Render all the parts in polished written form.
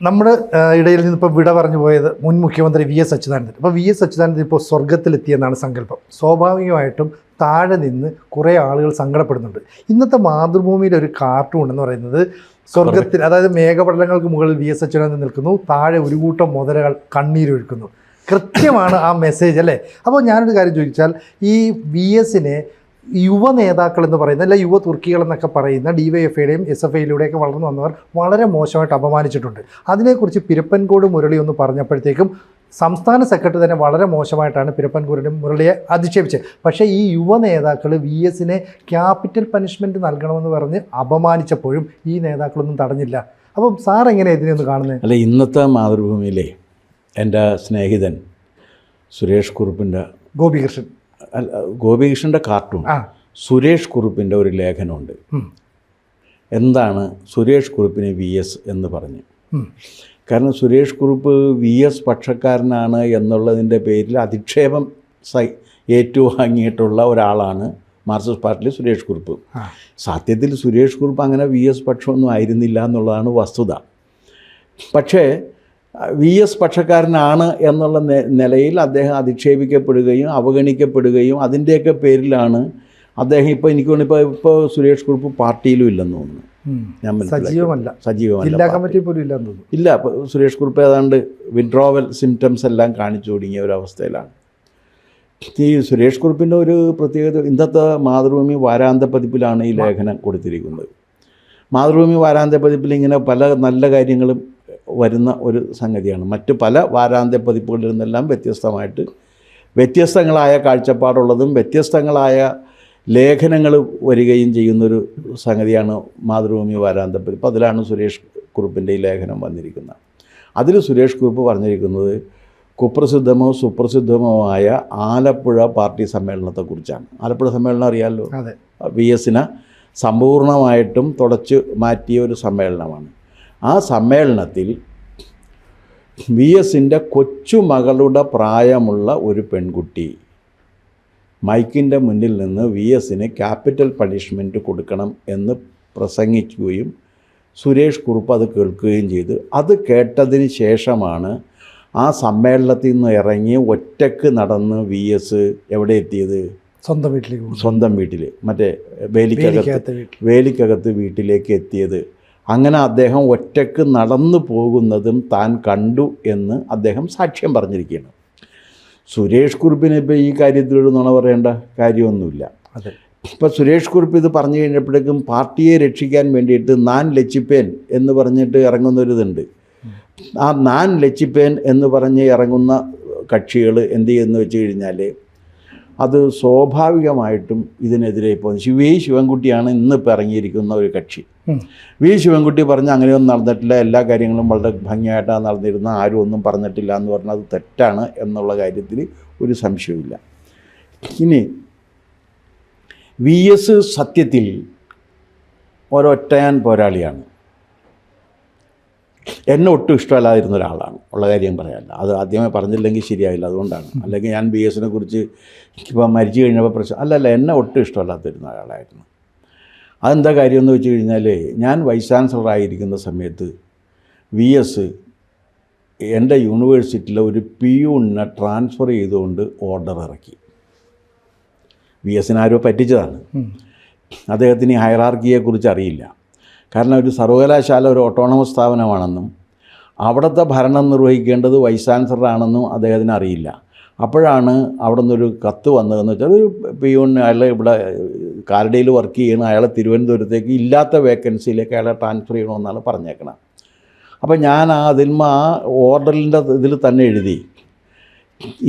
നമ്മുടെ ഇടയിൽ നിന്ന് ഇപ്പോൾ വിട പറഞ്ഞു പോയത് മുൻ മുഖ്യമന്ത്രി വി എസ് അച്യുതാനന്ദൻ. അപ്പോൾ വി എസ് അച്യുതാനന്ദൻ ഇപ്പോൾ സ്വർഗത്തിലെത്തിയെന്നാണ് സങ്കല്പം. സ്വാഭാവികമായിട്ടും താഴെ നിന്ന് കുറേ ആളുകൾ സങ്കടപ്പെടുന്നുണ്ട്. ഇന്നത്തെ മാതൃഭൂമിയിലെ ഒരു കാർട്ടൂൺ എന്ന് പറയുന്നത് സ്വർഗത്തിൽ, അതായത് മേഘപടലങ്ങൾക്ക് മുകളിൽ വി എസ് അച്യുതാനന്ദൻ നിൽക്കുന്നു, താഴെ ഒരു കൂട്ടം മുതലകൾ കണ്ണീരൊഴുക്കുന്നു. കൃത്യമാണ് ആ മെസ്സേജ് അല്ലേ? അപ്പോൾ ഞാനൊരു കാര്യം ചോദിച്ചാൽ, ഈ വി എസിനെ യുവ നേതാക്കൾ എന്ന് പറയുന്ന, അല്ല യുവ തുർക്കികൾ എന്നൊക്കെ പറയുന്ന DYFIയുടെയും SFIയിലൂടെയൊക്കെ വളർന്നു വന്നവർ വളരെ മോശമായിട്ട് അപമാനിച്ചിട്ടുണ്ട്. അതിനെക്കുറിച്ച് പിരപ്പൻകോട് മുരളി ഒന്ന് പറഞ്ഞപ്പോഴത്തേക്കും സംസ്ഥാന സെക്രട്ടറി തന്നെ വളരെ മോശമായിട്ടാണ് പിരപ്പൻകോട് മുരളിയെ അധിക്ഷേപിച്ചത്. പക്ഷേ ഈ യുവ നേതാക്കൾ വി എസിനെ ക്യാപിറ്റൽ പനിഷ്മെൻറ്റ് നൽകണമെന്ന് പറഞ്ഞ് അപമാനിച്ചപ്പോഴും ഈ നേതാക്കളൊന്നും തടഞ്ഞില്ല. അപ്പം സാർ എങ്ങനെയാണ് ഇതിനെയൊന്ന് കാണുന്നത്? അല്ല, ഇന്നത്തെ മാതൃഭൂമിയിലെ എൻ്റെ സ്നേഹിതൻ സുരേഷ് കുറുപ്പിൻ്റെ ഗോപികൃഷ്ണൻ്റെ കാർട്ടൂൺ, സുരേഷ് കുറുപ്പിൻ്റെ ഒരു ലേഖനമുണ്ട്. എന്താണ് സുരേഷ് കുറുപ്പിന് VS എന്ന് പറഞ്ഞ്? കാരണം സുരേഷ് കുറുപ്പ് VS പക്ഷക്കാരനാണ് എന്നുള്ളതിൻ്റെ പേരിൽ അധിക്ഷേപം ഏറ്റുവാങ്ങിയിട്ടുള്ള ഒരാളാണ് മാർക്സിസ്റ്റ് പാർട്ടിയിൽ സുരേഷ് കുറുപ്പ്. സത്യത്തിൽ സുരേഷ് കുറുപ്പ് അങ്ങനെ VS പക്ഷമൊന്നും ആയിരുന്നില്ല എന്നുള്ളതാണ് വസ്തുത. പക്ഷേ VS പക്ഷക്കാരനാണ് എന്നുള്ള നിലയിൽ അദ്ദേഹം അധിക്ഷേപിക്കപ്പെടുകയും അവഗണിക്കപ്പെടുകയും അതിൻ്റെയൊക്കെ പേരിലാണ് അദ്ദേഹം ഇപ്പോൾ എനിക്ക് തോന്നുന്നു ഇപ്പോൾ സുരേഷ് കുറുപ്പ് പാർട്ടിയിലും ഇല്ലെന്ന് തോന്നുന്നു. ഞാൻ സജീവമല്ല, ഇല്ല. ഇപ്പോൾ സുരേഷ് കുറുപ്പ് ഏതാണ്ട് വിഡ്രോവൽ സിംറ്റംസ് എല്ലാം കാണിച്ചു തുടങ്ങിയ ഒരവസ്ഥയിലാണ്. ഈ സുരേഷ് കുറുപ്പിൻ്റെ ഒരു പ്രത്യേകത, ഇന്നത്തെ മാതൃഭൂമി വാരാന്ത പതിപ്പിലാണ് ഈ ലേഖനം കൊടുത്തിരിക്കുന്നത്. മാതൃഭൂമി വാരാന്ത പതിപ്പിൽ ഇങ്ങനെ പല നല്ല കാര്യങ്ങളും വരുന്ന ഒരു സംഗതിയാണ്. മറ്റ് പല വാരാന്ത്യ പതിപ്പുകളിൽ നിന്നെല്ലാം വ്യത്യസ്തമായിട്ട് വ്യത്യസ്തങ്ങളായ കാഴ്ചപ്പാടുള്ളതും വ്യത്യസ്തങ്ങളായ ലേഖനങ്ങൾ വരികയും ചെയ്യുന്നൊരു സംഗതിയാണ് മാതൃഭൂമി വാരാന്ത്യ പതിപ്പ്. അതിലാണ് സുരേഷ് കുറുപ്പിൻ്റെ ഈ ലേഖനം വന്നിരിക്കുന്നത്. അതിൽ സുരേഷ് കുറുപ്പ് പറഞ്ഞിരിക്കുന്നത് കുപ്രസിദ്ധമോ സുപ്രസിദ്ധമോ ആയ ആലപ്പുഴ പാർട്ടി സമ്മേളനത്തെക്കുറിച്ചാണ്. ആലപ്പുഴ സമ്മേളനം അറിയാമല്ലോ, VSനെ സമ്പൂർണ്ണമായിട്ടും തുടച്ച് മാറ്റിയ ഒരു സമ്മേളനമാണ്. ആ സമ്മേളനത്തിൽ VSൻ്റെ കൊച്ചുമകളുടെ പ്രായമുള്ള ഒരു പെൺകുട്ടി മൈക്കിൻ്റെ മുന്നിൽ നിന്ന് VSന് ക്യാപിറ്റൽ പണിഷ്മെൻറ്റ് കൊടുക്കണം എന്ന് പ്രസംഗിക്കുകയും സുരേഷ് കുറുപ്പ് അത് കേൾക്കുകയും ചെയ്തു. അത് കേട്ടതിന് ശേഷമാണ് ആ സമ്മേളനത്തിൽ നിന്ന് ഇറങ്ങി ഒറ്റക്ക് നടന്ന് VS എവിടെ എത്തിയത്? സ്വന്തം വീട്ടിൽ, മറ്റേ വേലിക്കകത്ത് വീട്ടിലേക്ക് എത്തിയത്. അങ്ങനെ അദ്ദേഹം ഒറ്റക്ക് നടന്നു പോകുന്നതും താൻ കണ്ടു എന്ന് അദ്ദേഹം സാക്ഷ്യം പറഞ്ഞിരിക്കുകയാണ്. സുരേഷ് കുറുപ്പിന് ഇപ്പോൾ ഈ കാര്യത്തിലൊരു നുണ പറയേണ്ട കാര്യമൊന്നുമില്ല. ഇപ്പോൾ സുരേഷ് കുറുപ്പ് ഇത് പറഞ്ഞു കഴിഞ്ഞപ്പോഴേക്കും പാർട്ടിയെ രക്ഷിക്കാൻ വേണ്ടിയിട്ട് നാൻ ലച്ചിപ്പേൻ എന്ന് പറഞ്ഞിട്ട് ഇറങ്ങുന്നൊരിതുണ്ട്. ആ നാൻ ലച്ചിപ്പേൻ എന്ന് പറഞ്ഞ് ഇറങ്ങുന്ന കക്ഷികൾ എന്ത് ചെയ്യുമെന്ന് വെച്ച് കഴിഞ്ഞാൽ അത് സ്വാഭാവികമായിട്ടും ഇതിനെതിരെ പോകുന്നു. ശിവൻകുട്ടിയാണ് ഇന്നിപ്പോൾ ഇറങ്ങിയിരിക്കുന്ന ഒരു കക്ഷി. ശിവൻകുട്ടി പറഞ്ഞ് അങ്ങനെയൊന്നും നടന്നിട്ടില്ല, എല്ലാ കാര്യങ്ങളും വളരെ ഭംഗിയായിട്ടാണ് നടന്നിരുന്ന, ആരും ഒന്നും പറഞ്ഞിട്ടില്ല എന്ന് പറഞ്ഞാൽ അത് തെറ്റാണ് എന്നുള്ള കാര്യത്തിൽ ഒരു സംശയമില്ല. ഇനി VS സത്യത്തിൽ ഒരൊറ്റയാൻ പോരാളിയാണ്. എന്നെ ഒട്ടും ഇഷ്ടമല്ലാതിരുന്ന ഒരാളാണ്, ഉള്ള കാര്യം പറയാമല്ല. അത് ആദ്യമേ പറഞ്ഞില്ലെങ്കിൽ ശരിയാവില്ല, അതുകൊണ്ടാണ്. അല്ലെങ്കിൽ ഞാൻ VSനെ കുറിച്ച് ഇപ്പോൾ മരിച്ചു കഴിഞ്ഞപ്പോൾ പ്രശ്നം അല്ലല്ല, എന്നെ ഒട്ടും ഇഷ്ടമല്ലാതിരുന്ന ഒരാളായിരുന്നു. അതെന്താ കാര്യമെന്ന് വെച്ച് കഴിഞ്ഞാൽ, ഞാൻ വൈസ് ചാൻസലറായിരിക്കുന്ന സമയത്ത് VS എൻ്റെ യൂണിവേഴ്സിറ്റിയിലെ ഒരു പിയൂണിനെ ട്രാൻസ്ഫർ ചെയ്തുകൊണ്ട് ഓർഡർ ഇറക്കി. VSനെ ആരോ പറ്റിച്ചതാണ്. അദ്ദേഹത്തിന് ഈ ഹൈറാർക്കിയെക്കുറിച്ച് അറിയില്ല. കാരണം ഒരു സർവകലാശാല ഒരു ഓട്ടോണമസ് സ്ഥാപനമാണെന്നും അവിടുത്തെ ഭരണം നിർവഹിക്കേണ്ടത് വൈസ് ചാൻസലറാണെന്നും അദ്ദേഹത്തിന് അറിയില്ല. അപ്പോഴാണ് അവിടെ നിന്നൊരു കത്ത് വന്നതെന്ന് വെച്ചാൽ, ഒരു പിയൂൺ അയാളെ ഇവിടെ കാരഡയിൽ വർക്ക് ചെയ്യണം, അയാളെ തിരുവനന്തപുരത്തേക്ക് ഇല്ലാത്ത വേക്കൻസിയിലേക്ക് അയാളെ ട്രാൻസ്ഫർ ചെയ്യണമെന്നാണ് പറഞ്ഞേക്കണം. അപ്പോൾ ഞാൻ ആ ഓർഡറിൻ്റെ ഇതിൽ തന്നെ എഴുതി,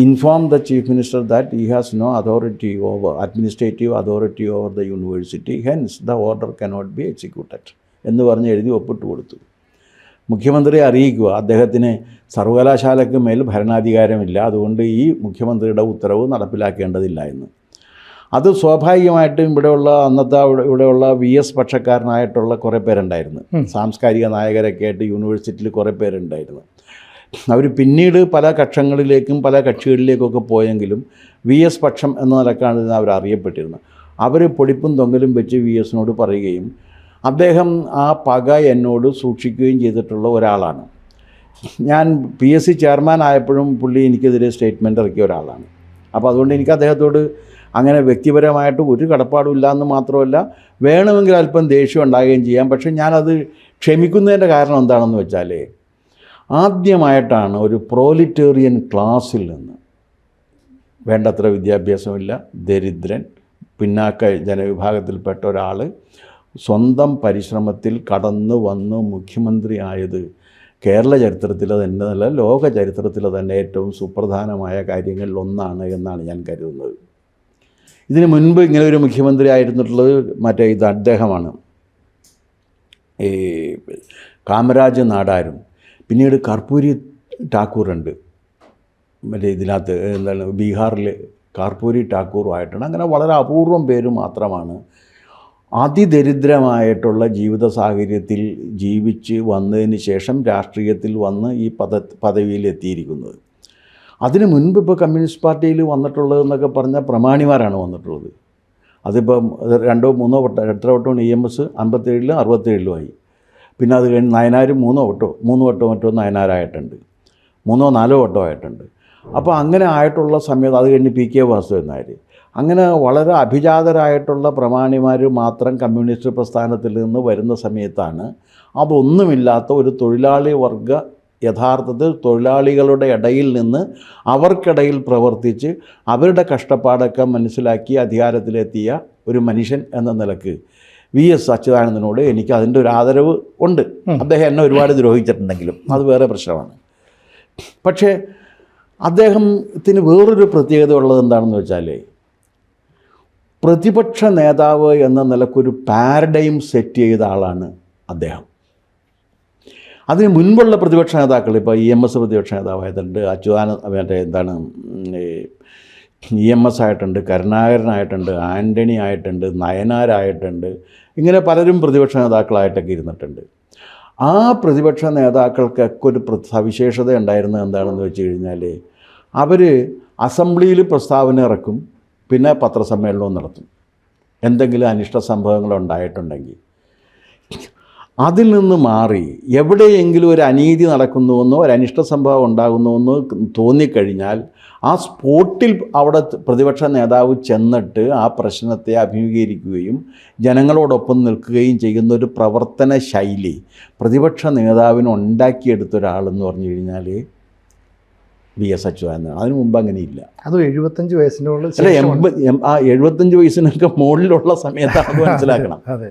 inform the chief minister that he has no authority over administrative authority over the university, hence the order cannot be executed എന്ന് പറഞ്ഞ് എഴുതി ഒപ്പിട്ട് കൊടുത്തു. മുഖ്യമന്ത്രിയെ അറിയിക്കുക, അദ്ദേഹത്തിന് സർവകലാശാലയ്ക്ക് മേൽ ഭരണാധികാരമില്ല, അതുകൊണ്ട് ഈ മുഖ്യമന്ത്രിയുടെ ഉത്തരവ് നടപ്പിലാക്കേണ്ടതില്ല എന്ന്. അത് സ്വാഭാവികമായിട്ടും ഇവിടെയുള്ള VS പക്ഷക്കാരനായിട്ടുള്ള കുറേ പേരുണ്ടായിരുന്നു. സാംസ്കാരിക നായകരൊക്കെ ആയിട്ട് യൂണിവേഴ്സിറ്റിയിൽ കുറേ പേരുണ്ടായിരുന്നു. അവർ പിന്നീട് പല കക്ഷങ്ങളിലേക്കും പല കക്ഷികളിലേക്കൊക്കെ പോയെങ്കിലും VS പക്ഷം എന്ന നിലക്കാണ് അവർ അറിയപ്പെട്ടിരുന്നത്. അവർ പൊടിപ്പും തൊങ്ങലും വെച്ച് VSനോട് പറയുകയും അദ്ദേഹം ആ പക എന്നോട് സൂക്ഷിക്കുകയും ചെയ്തിട്ടുള്ള ഒരാളാണ്. ഞാൻ PSC ചെയർമാൻ ആയപ്പോഴും പുള്ളി എനിക്കെതിരെ സ്റ്റേറ്റ്മെൻ്റ് ഇറക്കിയ ഒരാളാണ്. അപ്പോൾ അതുകൊണ്ട് എനിക്ക് അദ്ദേഹത്തോട് അങ്ങനെ വ്യക്തിപരമായിട്ട് ഒരു കടപ്പാടുമില്ല എന്ന് മാത്രമല്ല, വേണമെങ്കിൽ അല്പം ദേഷ്യം ഉണ്ടാകുകയും ചെയ്യാം. പക്ഷേ ഞാനത് ക്ഷമിക്കുന്നതിൻ്റെ കാരണം എന്താണെന്ന് വെച്ചാൽ, ആദ്യമായിട്ടാണ് ഒരു പ്രോലിറ്റേറിയൻ ക്ലാസ്സിൽ നിന്ന്, വേണ്ടത്ര വിദ്യാഭ്യാസമില്ല, ദരിദ്രൻ, പിന്നാക്ക ജനവിഭാഗത്തിൽപ്പെട്ട ഒരാൾ സ്വന്തം പരിശ്രമത്തിൽ കടന്നു വന്ന് മുഖ്യമന്ത്രി ആയത് കേരള ചരിത്രത്തിൽ തന്നെയല്ല, ലോക ചരിത്രത്തിൽ തന്നെ ഏറ്റവും സുപ്രധാനമായ കാര്യങ്ങളിൽ ഒന്നാണ് എന്നാണ് ഞാൻ കരുതുന്നത്. ഇതിന് മുൻപ് ഇങ്ങനെ ഒരു മുഖ്യമന്ത്രി ആയിരുന്നിട്ടുള്ളത് അദ്ദേഹമാണ്, ഈ കാമരാജ് നാടാരും, പിന്നീട് കർപ്പൂരി ഠാക്കൂറുണ്ട്, ഇതിനകത്ത് എന്താണ് ബീഹാറിൽ കർപ്പൂരി ഠാക്കൂറുമായിട്ടാണ്. അങ്ങനെ വളരെ അപൂർവം പേര് മാത്രമാണ് അതിദരിദ്രമായിട്ടുള്ള ജീവിത സാഹചര്യത്തിൽ ജീവിച്ച് വന്നതിന് ശേഷം രാഷ്ട്രീയത്തിൽ വന്ന് ഈ പദവിയിൽ എത്തിയിരിക്കുന്നത്. അതിന് മുൻപ് ഇപ്പോൾ കമ്മ്യൂണിസ്റ്റ് പാർട്ടിയിൽ വന്നിട്ടുള്ളതെന്നൊക്കെ പറഞ്ഞാൽ പ്രമാണിമാരാണ് വന്നിട്ടുള്ളത്. അതിപ്പം 2 or 3 വട്ടം, എത്ര വട്ടമാണ് EMS 57-ലും 67-ലും ആയി. പിന്നെ അത് കഴിഞ്ഞ് നയനാർ 3 വട്ടം മറ്റോ നയനാരായിട്ടുണ്ട്, 3 or 4 വട്ടം ആയിട്ടുണ്ട്. അപ്പോൾ അങ്ങനെ ആയിട്ടുള്ള സമയത്ത് അത് കഴിഞ്ഞ് PK വാസുദേവൻ നായർ, അങ്ങനെ വളരെ അഭിജാതരായിട്ടുള്ള പ്രമാണിമാർ മാത്രം കമ്മ്യൂണിസ്റ്റ് പ്രസ്ഥാനത്തിൽ നിന്ന് വരുന്ന സമയത്താണ് അതൊന്നുമില്ലാത്ത ഒരു തൊഴിലാളി വർഗ, യഥാർത്ഥത്തിൽ തൊഴിലാളികളുടെ ഇടയിൽ നിന്ന് അവർക്കിടയിൽ പ്രവർത്തിച്ച് അവരുടെ കഷ്ടപ്പാടൊക്കെ മനസ്സിലാക്കി അധികാരത്തിലെത്തിയ ഒരു മനുഷ്യൻ എന്ന നിലക്ക് VS അച്യുതാനന്ദനോട് എനിക്ക് അതിൻ്റെ ഒരു ആദരവ് ഉണ്ട്. അദ്ദേഹം എന്നെ ഒരുപാട് ദ്രോഹിച്ചിട്ടുണ്ടെങ്കിലും അത് വേറെ പ്രശ്നമാണ്. പക്ഷേ അദ്ദേഹത്തിന് വേറൊരു പ്രത്യേകത ഉള്ളത് എന്താണെന്ന് വെച്ചാൽ, പ്രതിപക്ഷ നേതാവ് എന്ന നിലക്കൊരു പാരഡൈം സെറ്റ് ചെയ്ത ആളാണ് അദ്ദേഹം. അതിന് മുൻപുള്ള പ്രതിപക്ഷ നേതാക്കൾ, ഇപ്പോൾ EMS പ്രതിപക്ഷ നേതാവായിട്ടുണ്ട്, EMS ആയിട്ടുണ്ട്, കരുണാകരനായിട്ടുണ്ട്, ആൻ്റണി ആയിട്ടുണ്ട്, നയനാരായിട്ടുണ്ട്, ഇങ്ങനെ പലരും പ്രതിപക്ഷ നേതാക്കളായിട്ടൊക്കെ ഇരുന്നിട്ടുണ്ട്. ആ പ്രതിപക്ഷ നേതാക്കൾക്കൊക്കെ ഒരു സവിശേഷത ഉണ്ടായിരുന്നത് എന്താണെന്ന് വെച്ച് കഴിഞ്ഞാൽ, അവർ അസംബ്ലിയിൽ പ്രസ്താവന ഇറക്കും, പിന്നെ പത്രസമ്മേളനവും നടത്തും. എന്തെങ്കിലും അനിഷ്ട സംഭവങ്ങൾ ഉണ്ടായിട്ടുണ്ടെങ്കിൽ അതിൽ നിന്ന് മാറി എവിടെയെങ്കിലും ഒരു അനീതി നടക്കുന്നുവെന്നോ ഒരു അനിഷ്ട സംഭവം ഉണ്ടാകുന്നുവെന്നോ തോന്നിക്കഴിഞ്ഞാൽ ആ സ്പോട്ടിൽ അവിടെ പ്രതിപക്ഷ നേതാവ് ചെന്നിട്ട് ആ പ്രശ്നത്തെ അഭിമുഖീകരിക്കുകയും ജനങ്ങളോടൊപ്പം നിൽക്കുകയും ചെയ്യുന്ന ഒരു പ്രവർത്തന ശൈലി പ്രതിപക്ഷ നേതാവിന് ഉണ്ടാക്കിയെടുത്ത ഒരാളെന്ന് പറഞ്ഞു കഴിഞ്ഞാൽ VS അച്യുതാനന്ദനാണ്. അതിന് മുമ്പ് അങ്ങനെയില്ല. അത് 75 വയസ്സിനുള്ള അല്ല, 75 വയസ്സിനൊക്കെ മുകളിലുള്ള സമയത്താണ് അത് മനസ്സിലാക്കണം. അതെ,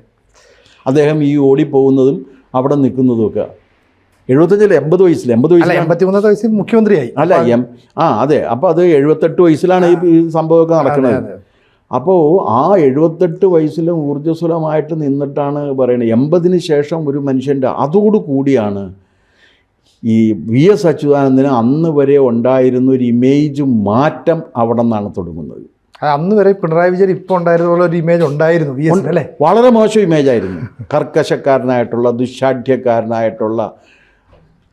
അദ്ദേഹം ഈ ഓടിപ്പോകുന്നതും അവിടെ നിൽക്കുന്നതുമൊക്കെ 75 80 വയസ്സിൽ 83 വയസ്സിൽ മുഖ്യമന്ത്രിയായി. അല്ല അതെ. അപ്പോൾ അത് 78 വയസ്സിലാണ് ഈ സംഭവമൊക്കെ നടക്കുന്നത്. അപ്പോൾ ആ 78 വയസ്സിലും ഊർജ്ജസ്വലമായിട്ട് നിന്നിട്ടാണ് പറയുന്നത്. 80-ന് ശേഷം ഒരു മനുഷ്യൻ്റെ അതോടുകൂടിയാണ് ഈ VS അച്യുതാനന്ദന് അന്ന് വരെ ഉണ്ടായിരുന്ന ഒരു ഇമേജ് മാറ്റം അവിടെ നിന്നാണ് തുടങ്ങുന്നത്. അന്ന് വരെ പിണറായി വിജയൻ ഇപ്പോൾ ഉണ്ടായിരുന്നുള്ള ഒരു ഇമേജ് ഉണ്ടായിരുന്നു VS അല്ലേ? വളരെ മോശം ഇമേജായിരുന്നു. കർക്കശക്കാരനായിട്ടുള്ള, ദുശാഠ്യക്കാരനായിട്ടുള്ള,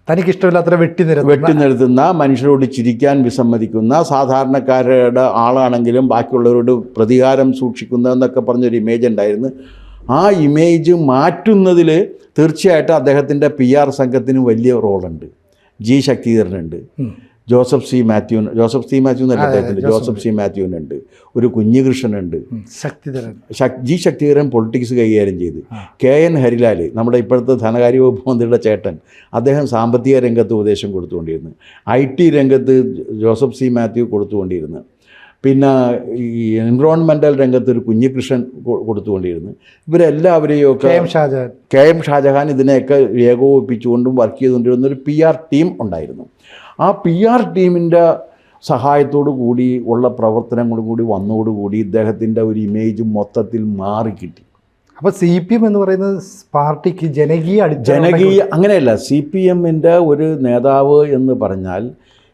തനിക്കിഷ്ടമില്ലാത്ത വെട്ടി നിർത്തുന്ന, മനുഷ്യരോട് ചിരിക്കാൻ വിസമ്മതിക്കുന്ന, സാധാരണക്കാരുടെ ആളാണെങ്കിലും ബാക്കിയുള്ളവരോട് പ്രതികാരം സൂക്ഷിക്കുന്ന എന്നൊക്കെ പറഞ്ഞൊരു ഇമേജ് ഉണ്ടായിരുന്നു. ആ ഇമേജ് മാറ്റുന്നതിൽ തീർച്ചയായിട്ടും അദ്ദേഹത്തിൻ്റെ PR സംഘത്തിന് വലിയ റോളുണ്ട്. ശക്തിധരനുണ്ട്, ജോസഫ് സി മാത്യു എന്നല്ല അദ്ദേഹത്തിൻ്റെ, ജോസഫ് സി മാത്യുവിനുണ്ട്, ഒരു കുഞ്ഞികൃഷ്ണനുണ്ട്, ശക്തിധരൻ പൊളിറ്റിക്സ് കൈകാര്യം ചെയ്ത്, KN ഹരിലാൽ നമ്മുടെ ഇപ്പോഴത്തെ ധനകാര്യ വകുപ്പ് മന്ത്രിയുടെ ചേട്ടൻ, അദ്ദേഹം സാമ്പത്തിക രംഗത്ത് ഉപദേശം കൊടുത്തുകൊണ്ടിരുന്നു. IT രംഗത്ത് ജോസഫ് സി മാത്യു കൊടുത്തുകൊണ്ടിരുന്നു. പിന്നെ ഈ എൻവറോൺമെൻ്റൽ രംഗത്ത് ഒരു കുഞ്ഞികൃഷ്ണൻ കൊടുത്തുകൊണ്ടിരുന്നു. ഇവരെല്ലാവരെയും ഒക്കെ KM ഷാജഹാൻ ഇതിനെയൊക്കെ ഏകോപിപ്പിച്ചുകൊണ്ടും വർക്ക് ചെയ്തുകൊണ്ടിരുന്ന ഒരു PR ടീം ഉണ്ടായിരുന്നു. ആ PR ടീമിൻ്റെ സഹായത്തോടു കൂടി ഉള്ള പ്രവർത്തനങ്ങളും കൂടി വന്നതോടുകൂടി ഇദ്ദേഹത്തിൻ്റെ ഒരു ഇമേജ് മൊത്തത്തിൽ മാറിക്കിട്ടി. അപ്പോൾ CPM എന്ന് പറയുന്നത് പാർട്ടിക്ക് ജനകീയ അങ്ങനെയല്ല. CPMൻ്റെ ഒരു നേതാവ് എന്ന് പറഞ്ഞാൽ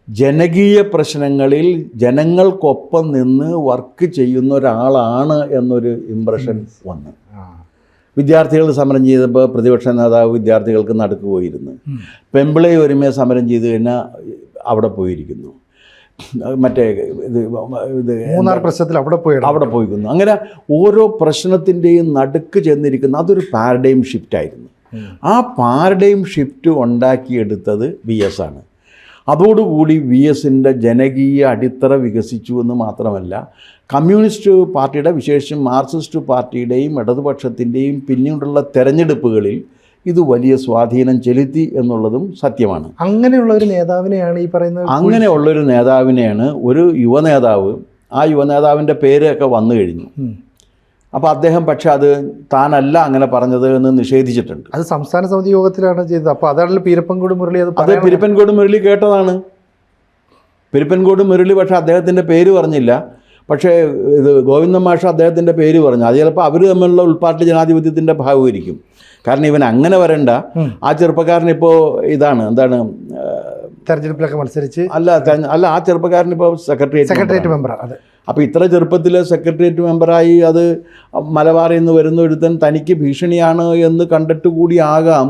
ജനകീയ പ്രശ്നങ്ങളിൽ ജനങ്ങൾക്കൊപ്പം നിന്ന് വർക്ക് ചെയ്യുന്ന ഒരാളാണ് എന്നൊരു ഇംപ്രഷൻ വന്നു. വിദ്യാർത്ഥികൾ സമരം ചെയ്തപ്പോൾ പ്രതിപക്ഷ നേതാവ് വിദ്യാർത്ഥികൾക്ക് നടുക്ക് പോയിരുന്നു. പെമ്പിളെ ഒരുമയെ സമരം ചെയ്ത് കഴിഞ്ഞാൽ അവിടെ പോയിരിക്കുന്നു. മറ്റേ മൂന്നാർ പ്രശ്നത്തിൽ അവിടെ പോയിരിക്കുന്നു. അങ്ങനെ ഓരോ പ്രശ്നത്തിൻ്റെയും നടുക്ക് ചെന്നിരിക്കുന്ന അതൊരു പാരഡൈം ഷിഫ്റ്റായിരുന്നു. ആ പാരഡൈം ഷിഫ്റ്റ് ഉണ്ടാക്കിയെടുത്തത് വി എസ് ആണ്. അതോടുകൂടി വി എസിൻ്റെ ജനകീയ അടിത്തറ വികസിച്ചു എന്ന് മാത്രമല്ല, കമ്മ്യൂണിസ്റ്റ് പാർട്ടിയുടെ, വിശേഷം മാർക്സിസ്റ്റ് പാർട്ടിയുടെയും ഇടതുപക്ഷത്തിൻ്റെയും പിന്നീടുള്ള തെരഞ്ഞെടുപ്പുകളിൽ ഇത് വലിയ സ്വാധീനം ചെലുത്തി എന്നുള്ളതും സത്യമാണ്. അങ്ങനെയുള്ള ഒരു നേതാവിനെയാണ് ഈ പറയുന്നത്. അങ്ങനെയുള്ളൊരു നേതാവിനെയാണ് ഒരു യുവനേതാവ്, ആ യുവനേതാവിൻ്റെ പേരൊക്കെ വന്നു കഴിഞ്ഞു. അപ്പോൾ അദ്ദേഹം പക്ഷെ അത് താനല്ല അങ്ങനെ പറഞ്ഞത് എന്ന് നിഷേധിച്ചിട്ടുണ്ട്. അത് സംസ്ഥാന സമിതി യോഗത്തിലാണ് ചെയ്തത്. അപ്പോൾ അതാണല്ലോ പീരപ്പൻകോട് മുരളി. അത് പീരപ്പൻകോട് മുരളി കേട്ടതാണ്. പീരപ്പൻകോട് മുരളി പക്ഷേ അദ്ദേഹത്തിൻ്റെ പേര് പറഞ്ഞില്ല. പക്ഷേ ഇത് ഗോവിന്ദൻ മാഷ് അദ്ദേഹത്തിൻ്റെ പേര് പറഞ്ഞു. അത് ചിലപ്പോൾ അവർ തമ്മിലുള്ള ഉൾപാർട്ടി ജനാധിപത്യത്തിൻ്റെ ഭാഗമായിരിക്കും. കാരണം ഇവൻ അങ്ങനെ വരണ്ട. ആ ചെറുപ്പക്കാരനിപ്പോൾ ഇതാണ്, എന്താണ്, തെരഞ്ഞെടുപ്പിലൊക്കെ മത്സരിച്ച് അല്ല ആ ചെറുപ്പക്കാരനിപ്പോൾ സെക്രട്ടേറിയറ്റ് മെമ്പറാണ്. അതെ. അപ്പോൾ ഇത്ര ചെറുപ്പത്തിൽ സെക്രട്ടേറിയറ്റ് മെമ്പറായി അത് മലബാറിൽ നിന്ന് വരുന്ന ഒരുത്തൻ തനിക്ക് ഭീഷണിയാണ് എന്ന് കണ്ടിട്ട് കൂടിയാകാം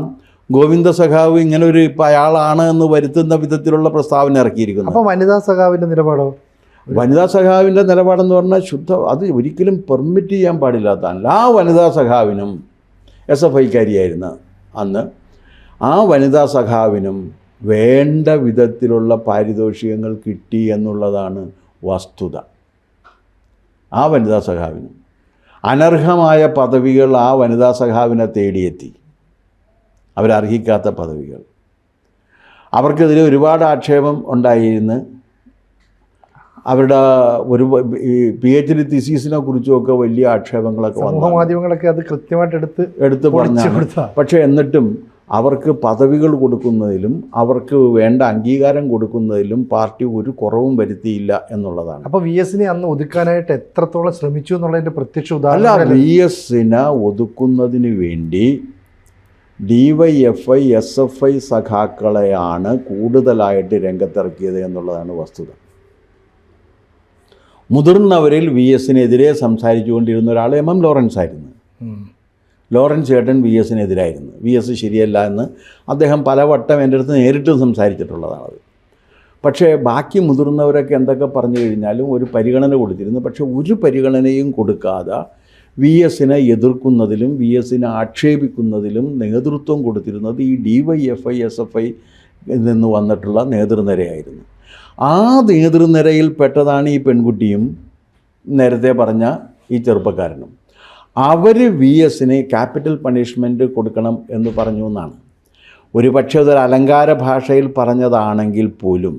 ഗോവിന്ദ സഖാവ് ഇങ്ങനെ ഒരു ഇപ്പം അയാളാണ് എന്ന് വരുത്തുന്ന വിധത്തിലുള്ള പ്രസ്താവന ഇറക്കിയിരിക്കുന്നു. അപ്പോൾ വനിതാ സഖാവിൻ്റെ നിലപാടോ? വനിതാ സഖാവിൻ്റെ നിലപാടെന്ന് പറഞ്ഞാൽ അത് ഒരിക്കലും പെർമിറ്റ് ചെയ്യാൻ പാടില്ലാത്തതല്ല. ആ വനിതാ സഖാവിനും SFIക്കാരിയായിരുന്ന അന്ന് ആ വനിതാ സഖാവിനും വേണ്ട വിധത്തിലുള്ള പാരിതോഷികങ്ങൾ കിട്ടി എന്നുള്ളതാണ് വസ്തുത. ആ വനിതാ സഖാവിനും അനർഹമായ പദവികൾ ആ വനിതാ സഖാവിനെ തേടിയെത്തി. അവരർഹിക്കാത്ത പദവികൾ. അവർക്കെതിരെ ഒരുപാട് ആക്ഷേപം ഉണ്ടായിരുന്നു. അവരുടെ ഒരു PhD തീസീസിനെ കുറിച്ചുമൊക്കെ വലിയ ആക്ഷേപങ്ങളൊക്കെ വന്നു. മാധ്യമങ്ങളൊക്കെ അത് കൃത്യമായിട്ട് എടുത്ത് പറഞ്ഞു. പക്ഷേ എന്നിട്ടും അവർക്ക് പദവികൾ കൊടുക്കുന്നതിലും അവർക്ക് വേണ്ട അംഗീകാരം കൊടുക്കുന്നതിലും പാർട്ടി ഒരു കുറവും വരുത്തിയില്ല എന്നുള്ളതാണ്. അപ്പോൾ VS അന്ന് ഒതുക്കാനായിട്ട് എത്രത്തോളം ശ്രമിച്ചു എന്നുള്ളതിൻ്റെ പ്രത്യക്ഷ ഉദാഹരണം. അല്ല, VS ഒതുക്കുന്നതിന് വേണ്ടി DYFI SFI സഖാക്കളെയാണ് കൂടുതലായിട്ട് രംഗത്തിറക്കിയത് എന്നുള്ളതാണ് വസ്തുത. മുതിർന്നവരിൽ VS സംസാരിച്ചുകൊണ്ടിരുന്ന ഒരാൾ MM ലോറൻസ് ആയിരുന്നു. ലോറൻസ് ചേട്ടൻ VS VS ശരിയല്ല എന്ന് അദ്ദേഹം പലവട്ടം എൻ്റെ അടുത്ത് നേരിട്ട് സംസാരിച്ചിട്ടുള്ളതാണത്. പക്ഷേ ബാക്കി മുതിർന്നവരൊക്കെ എന്തൊക്കെ പറഞ്ഞു കഴിഞ്ഞാലും ഒരു പരിഗണന കൊടുത്തിരുന്നു. പക്ഷേ ഒരു പരിഗണനയും കൊടുക്കാതെ VS എതിർക്കുന്നതിലും VS ആക്ഷേപിക്കുന്നതിലും നേതൃത്വം കൊടുത്തിരുന്നത് ഈ DYFI SFI നിന്ന് വന്നിട്ടുള്ള നേതൃനിരയായിരുന്നു. ആ നേതൃനിരയിൽപ്പെട്ടതാണ് ഈ പെൺകുട്ടിയും നേരത്തെ പറഞ്ഞ ഈ ചെറുപ്പക്കാരനും. അവർ VS ക്യാപിറ്റൽ പണിഷ്മെൻറ്റ് കൊടുക്കണം എന്ന് പറഞ്ഞു എന്നാണ്. ഒരു പക്ഷേ അതൊരു അലങ്കാര ഭാഷയിൽ പറഞ്ഞതാണെങ്കിൽ പോലും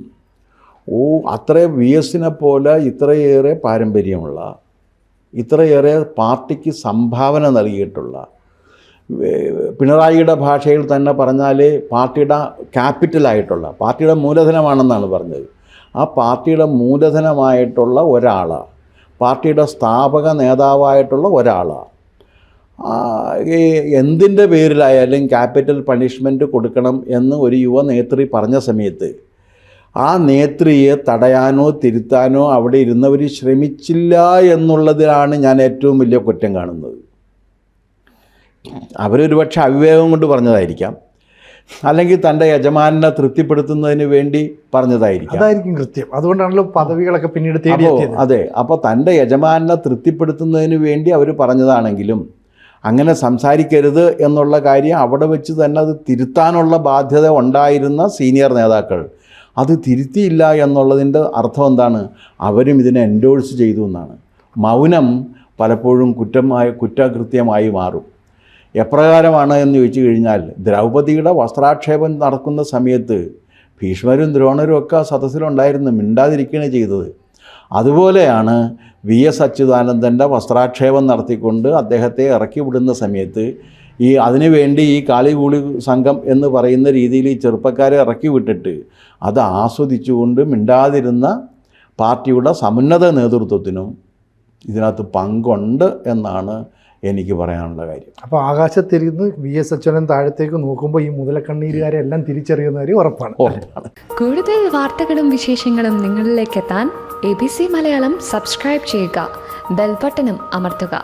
അത്ര VS പോലെ ഇത്രയേറെ പാരമ്പര്യമുള്ള, ഇത്രയേറെ പാർട്ടിക്ക് സംഭാവന നൽകിയിട്ടുള്ള, പിണറായിയുടെ ഭാഷയിൽ തന്നെ പറഞ്ഞാൽ പാർട്ടിയുടെ ക്യാപിറ്റലായിട്ടുള്ള, പാർട്ടിയുടെ മൂലധനമാണെന്നാണ് പറഞ്ഞത്. ആ പാർട്ടിയുടെ മൂലധനമായിട്ടുള്ള ഒരാളാണ്, പാർട്ടിയുടെ സ്ഥാപക നേതാവായിട്ടുള്ള ഒരാളാണ്. എന്തിൻ്റെ പേരിലായാലും ക്യാപിറ്റൽ പണിഷ്മെൻറ്റ് കൊടുക്കണം എന്ന് ഒരു യുവ നേത്രി പറഞ്ഞ സമയത്ത് ആ നേത്രിയെ തടയാനോ തിരുത്താനോ അവിടെ ഇരുന്നവർ ശ്രമിച്ചില്ല എന്നുള്ളതിലാണ് ഞാൻ ഏറ്റവും വലിയ കുറ്റം കാണുന്നത്. അവരൊരു പക്ഷേ അവിവേകം കൊണ്ട് പറഞ്ഞതായിരിക്കാം, അല്ലെങ്കിൽ തൻ്റെ യജമാനെ തൃപ്തിപ്പെടുത്തുന്നതിന് വേണ്ടി പറഞ്ഞതായിരിക്കും. അതായിരിക്കും കൃത്യം. അതുകൊണ്ടാണല്ലോ പദവികളൊക്കെ പിന്നീട് തേടിയെത്തിയത്. അതെ, അപ്പോൾ തൻ്റെ യജമാനെ തൃപ്തിപ്പെടുത്തുന്നതിന് വേണ്ടി അവർ പറഞ്ഞതാണെങ്കിലും അങ്ങനെ സംസാരിക്കരുത് എന്നുള്ള കാര്യം അവിടെ വെച്ച് തന്നെ അത് തിരുത്താനുള്ള ബാധ്യത ഉണ്ടായിരുന്ന സീനിയർ നേതാക്കൾ അത് തിരുത്തിയില്ല എന്നുള്ളതിൻ്റെ അർത്ഥം എന്താണ്? അവരും ഇതിനെ എൻഡോഴ്സ് ചെയ്തു എന്നാണ്. മൗനം പലപ്പോഴും കുറ്റകൃത്യമായി മാറും. എപ്രകാരമാണ് എന്ന് ചോദിച്ചു കഴിഞ്ഞാൽ, ദ്രൗപദിയുടെ വസ്ത്രാക്ഷേപം നടക്കുന്ന സമയത്ത് ഭീഷ്മരും ദ്രോണരും ഒക്കെ സദസ്സിലുണ്ടായിരുന്നു, മിണ്ടാതിരിക്കുകയാണ് ചെയ്തത്. അതുപോലെയാണ് VS അച്യുതാനന്ദൻ്റെ വസ്ത്രാക്ഷേപം നടത്തിക്കൊണ്ട് അദ്ദേഹത്തെ ഇറക്കി വിടുന്ന സമയത്ത് അതിനുവേണ്ടി ഈ കാളികൂളി സംഘം എന്ന് പറയുന്ന രീതിയിൽ ഈ ചെറുപ്പക്കാരെ ഇറക്കി വിട്ടിട്ട് അത് ആസ്വദിച്ചുകൊണ്ട് മിണ്ടാതിരുന്ന പാർട്ടിയുടെ സമുന്നത നേതൃത്വത്തിനും ഇതിനകത്ത് പങ്കുണ്ട് എന്നാണ് എനിക്ക് പറയാനുള്ള കാര്യം. അപ്പോൾ ആകാശത്തിരുന്ന് VS അച്യുതാനന്ദൻ താഴത്തേക്ക് നോക്കുമ്പോൾ ഈ മുതലക്കണ്ണീരുകാരെ എല്ലാം തിരിച്ചറിയുന്ന കാര്യം ഉറപ്പാണ്. കൂടുതൽ വാർത്തകളും വിശേഷങ്ങളും നിങ്ങളിലേക്ക് എത്താൻ ABC മലയാളം സബ്സ്ക്രൈബ് ചെയ്യുക, ബെൽ ബട്ടണും അമർത്തുക.